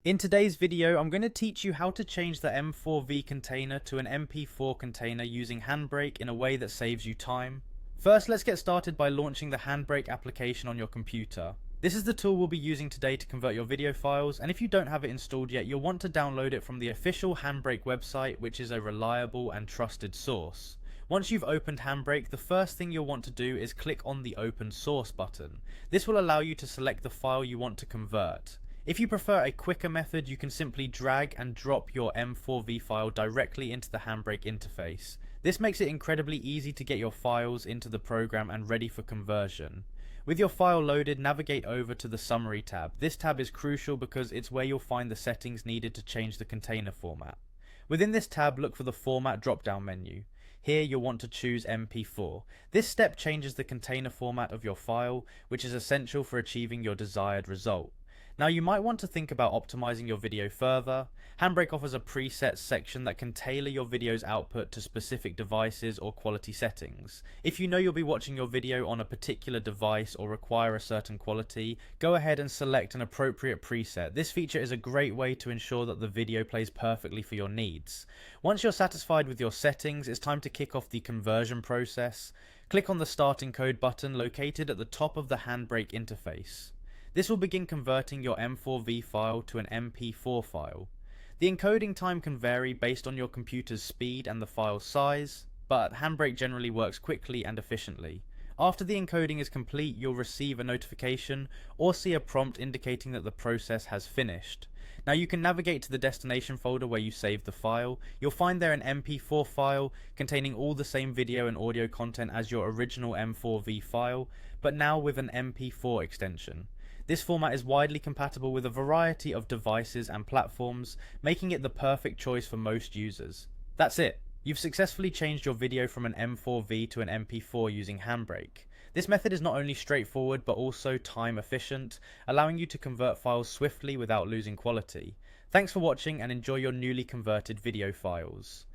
In today's video, I'm going to teach you how to change the m4v container to an MP4 container using Handbrake in a way that saves you time. First, let's get started by launching the Handbrake application on your computer. This is the tool we'll be using today to convert your video files, and if you don't have it installed yet, you'll want to download it from the official Handbrake website, which is a reliable and trusted source. Once you've opened Handbrake, the first thing you'll want to do is click on the Open Source button. This will allow you to select the file you want to convert. If you prefer a quicker method, you can simply drag and drop your m4v file directly into the Handbrake interface. This makes it incredibly easy to get your files into the program and ready for conversion. With your file loaded, navigate over to the Summary tab. This tab is crucial because it's where you'll find the settings needed to change the container format. Within this tab, look for the Format drop-down menu. Here you'll want to choose MP4. This step changes the container format of your file, which is essential for achieving your desired result. Now you might want to think about optimizing your video further. Handbrake offers a presets section that can tailor your video's output to specific devices or quality settings. If you know you'll be watching your video on a particular device or require a certain quality, go ahead and select an appropriate preset. This feature is a great way to ensure that the video plays perfectly for your needs. Once you're satisfied with your settings, it's time to kick off the conversion process. Click on the Start Encode button located at the top of the Handbrake interface. This will begin converting your m4v file to an MP4 file. The encoding time can vary based on your computer's speed and the file's size, but Handbrake generally works quickly and efficiently. After the encoding is complete, you'll receive a notification or see a prompt indicating that the process has finished. Now you can navigate to the destination folder where you saved the file. You'll find there an MP4 file containing all the same video and audio content as your original m4v file, but now with an MP4 extension. This format is widely compatible with a variety of devices and platforms, making it the perfect choice for most users. That's it. You've successfully changed your video from an m4v to an MP4 using Handbrake. This method is not only straightforward but also time efficient, allowing you to convert files swiftly without losing quality. Thanks for watching and enjoy your newly converted video files.